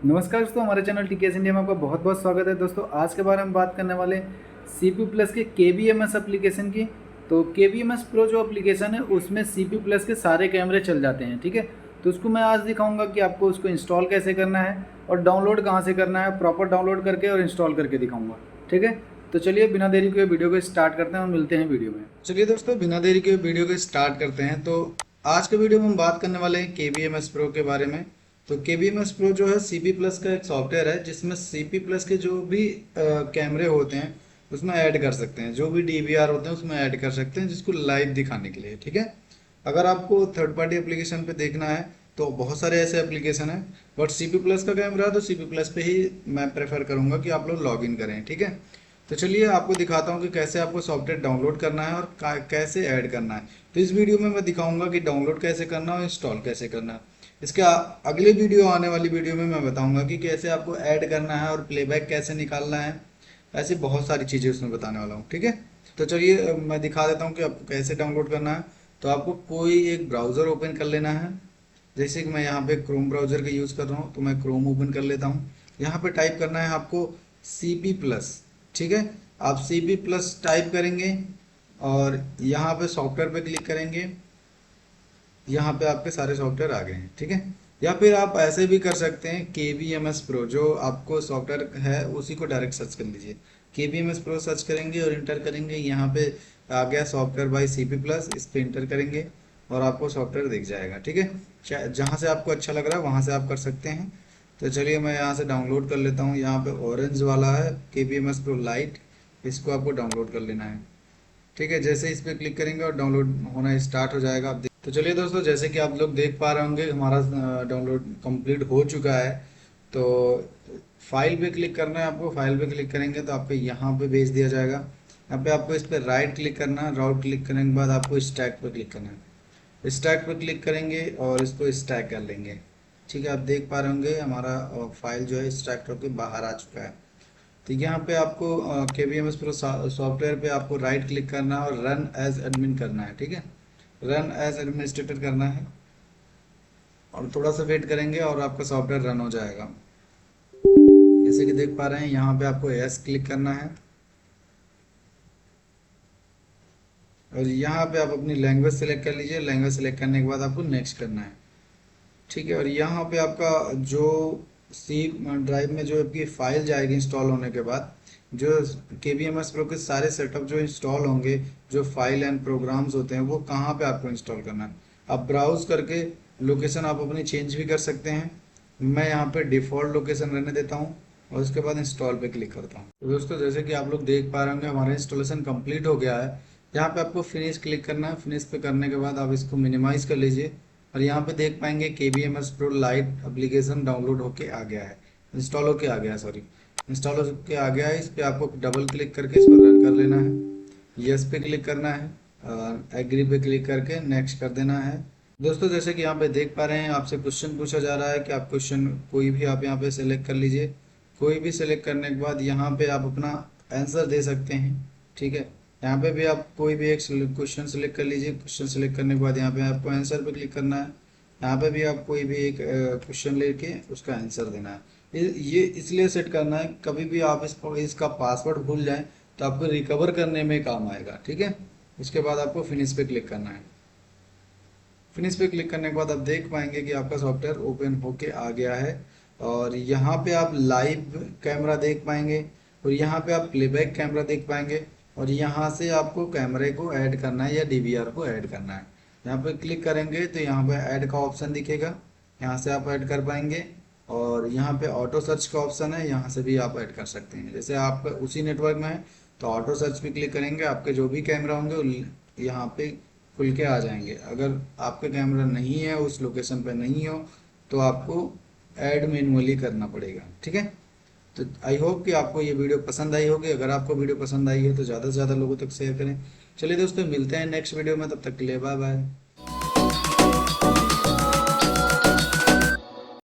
नमस्कार दोस्तों, हमारे चैनल टीकेएस इंडिया में आपका बहुत बहुत स्वागत है। दोस्तों आज के बारे में बात करने वाले सी पी प्लस के KBMS एप्लीकेशन की। तो KBMS प्रो जो एप्लीकेशन है उसमें सी पी प्लस के सारे कैमरे चल जाते हैं, ठीक है। तो उसको मैं आज दिखाऊंगा कि आपको उसको इंस्टॉल कैसे करना है और डाउनलोड कहाँ से करना है, प्रॉपर डाउनलोड करके और इंस्टॉल करके दिखाऊंगा, ठीक है। तो चलिए बिना देरी के वीडियो को स्टार्ट करते हैं और मिलते हैं वीडियो में। चलिए दोस्तों बिना देरी के वीडियो को स्टार्ट करते हैं। तो आज के वीडियो में हम बात करने वाले हैं KBMS प्रो के बारे में। तो KBMS प्रो जो है CP प्लस का एक सॉफ्टवेयर है जिसमें CP प्लस के जो भी कैमरे होते हैं उसमें ऐड कर सकते हैं, जो भी DVR होते हैं उसमें ऐड कर सकते हैं, जिसको लाइव दिखाने के लिए, ठीक है। अगर आपको थर्ड पार्टी एप्लीकेशन पे देखना है तो बहुत सारे ऐसे एप्लीकेशन हैं, बट CP प्लस का कैमरा है तो CP प्लस पे ही मैं प्रेफर करूंगा कि आप लोग लॉग इन करें, ठीक है। तो चलिए आपको दिखाता हूँ कि कैसे आपको सॉफ्टवेयर डाउनलोड करना है और कैसे ऐड करना है। तो इस वीडियो में मैं दिखाऊंगा कि डाउनलोड कैसे करना है और इंस्टॉल कैसे करना है। इसके अगले वीडियो आने वाली वीडियो में मैं बताऊंगा कि कैसे आपको ऐड करना है और प्लेबैक कैसे निकालना है। ऐसी बहुत सारी चीज़ें उसमें बताने वाला हूँ, ठीक है। तो चलिए मैं दिखा देता हूँ कि आपको कैसे डाउनलोड करना है। तो आपको कोई एक ब्राउज़र ओपन कर लेना है। जैसे कि मैं यहाँ पे क्रोम ब्राउज़र का यूज़ कर रहा हूँ तो मैं क्रोम ओपन कर लेता हूँ। यहाँ पे टाइप करना है आपको CP प्लस, ठीक है। आप CP प्लस टाइप करेंगे और यहाँ पे सॉफ्टवेयर पे क्लिक करेंगे। यहाँ पे आपके सारे सॉफ्टवेयर आ गए हैं, ठीक है। या फिर आप ऐसे भी कर सकते हैं KBMS प्रो, जो आपको सॉफ्टवेयर है उसी को डायरेक्ट सर्च कर लीजिए। KBMS प्रो सर्च करेंगे और इंटर करेंगे, यहाँ पे आ गया सॉफ्टवेयर बाय CP प्लस, इस पे इंटर करेंगे और आपको सॉफ्टवेयर दिख जाएगा, ठीक है। जहाँ से आपको अच्छा लग रहा है वहाँ से आप कर सकते हैं। तो चलिए मैं यहाँ से डाउनलोड कर लेता हूँ। यहाँ पे ऑरेंज वाला है KBMS प्रो लाइट, इसको आपको डाउनलोड कर लेना है, ठीक है। जैसे इस पर क्लिक करेंगे और डाउनलोड होना स्टार्ट हो जाएगा। आप तो चलिए दोस्तों, जैसे कि आप लोग देख पा रहे होंगे हमारा डाउनलोड कंप्लीट हो चुका है। तो फाइल पे क्लिक करना है आपको। फाइल पे क्लिक करेंगे तो आपको यहाँ पे भेज दिया जाएगा। यहाँ पे आपको इस पर राइट क्लिक करना है। राइट क्लिक करने के बाद आपको स्टैक पे क्लिक करना है। स्टैक पे क्लिक करेंगे और इसको स्टैक कर लेंगे, ठीक है। आप देख पा रहे होंगे हमारा फाइल जो है स्टैक होकर बाहर आ चुका है। तो यहाँ पे आपको KBMS प्रो सॉफ्टवेयर पे आपको राइट क्लिक करना है और रन एज एडमिन करना है, ठीक है। रन एज एडमिनिस्ट्रेटर करना है और थोड़ा सा वेट करेंगे और आपका सॉफ्टवेयर रन हो जाएगा। जैसे कि देख पा रहे हैं यहाँ पे आपको यस क्लिक करना है और यहाँ पे आप अपनी लैंग्वेज सेलेक्ट कर लीजिए। लैंग्वेज सेलेक्ट करने के बाद आपको नेक्स्ट करना है, ठीक है। और यहाँ पे आपका जो सी ड्राइव में जो आपकी फाइल जाएगी इंस्टॉल होने के बाद, जो KBMS प्रो के सारे सेटअप जो इंस्टॉल होंगे, जो फाइल एंड प्रोग्राम्स होते हैं वो कहाँ पे आपको इंस्टॉल करना है। आप ब्राउज करके लोकेशन आप अपनी चेंज भी कर सकते हैं। मैं यहाँ पे डिफ़ॉल्ट लोकेशन रहने देता हूँ और उसके बाद इंस्टॉल पे क्लिक करता हूँ। तो दोस्तों जैसे कि आप लोग देख पा रहे होंगे हमारा इंस्टॉलेशन कंप्लीट हो गया है। यहाँ पे आपको फिनिश क्लिक करना है। फिनिश पे करने के बाद आप इसको मिनिमाइज कर लीजिए और यहाँ पे देख पाएंगे KBMS pro light application download होके आ गया है, इंस्टॉल होके आ गया है, सॉरी, इंस्टॉल होके आ गया है। इस पे आपको डबल क्लिक करके इसको रन कर लेना है। यस पे क्लिक करना है और एग्री पे क्लिक करके नेक्स्ट कर देना है। दोस्तों जैसे कि यहाँ पे देख पा रहे हैं आपसे क्वेश्चन पूछा जा रहा है कि आप क्वेश्चन कोई भी आप यहाँ पे सेलेक्ट कर लीजिए। कोई भी सेलेक्ट करने के बाद यहाँ पे आप अपना आंसर दे सकते हैं, ठीक है। यहाँ पे भी आप कोई भी एक क्वेश्चन सेलेक्ट कर लीजिए। क्वेश्चन सेलेक्ट करने के बाद यहाँ पे आपको आंसर पे क्लिक करना है। यहाँ पे भी आप कोई भी एक क्वेश्चन लेके उसका आंसर देना है। ये इसलिए सेट करना है, कभी भी आप इसका पासवर्ड भूल जाएं तो आपको रिकवर करने में काम आएगा, ठीक है। उसके बाद आपको फिनिश पे क्लिक करना है। फिनिश पे क्लिक करने के बाद आप देख पाएंगे कि आपका सॉफ्टवेयर ओपन होके आ गया है और यहाँ पे आप लाइव कैमरा देख पाएंगे और यहाँ पे आप प्लेबैक कैमरा देख पाएंगे और यहाँ से आपको कैमरे को ऐड करना है या DVR को ऐड करना है। यहाँ पे क्लिक करेंगे तो यहाँ पे ऐड का ऑप्शन दिखेगा, यहाँ से आप ऐड कर पाएंगे। और यहाँ पे ऑटो सर्च का ऑप्शन है, यहाँ से भी आप ऐड कर सकते हैं। जैसे आप उसी नेटवर्क में है तो ऑटो सर्च पे क्लिक करेंगे, आपके जो भी कैमरा होंगे वो यहाँ पे खुल के आ जाएंगे। अगर आपका कैमरा नहीं है, उस लोकेशन पे नहीं हो, तो आपको ऐड मैनुअली करना पड़ेगा, ठीक है। तो आई होप कि आपको ये वीडियो पसंद आई होगी। अगर आपको वीडियो पसंद आई है तो ज़्यादा से ज़्यादा लोगों तक शेयर करें। चलिए दोस्तों मिलते हैं नेक्स्ट वीडियो में, तब तक के लिए बाय बाय।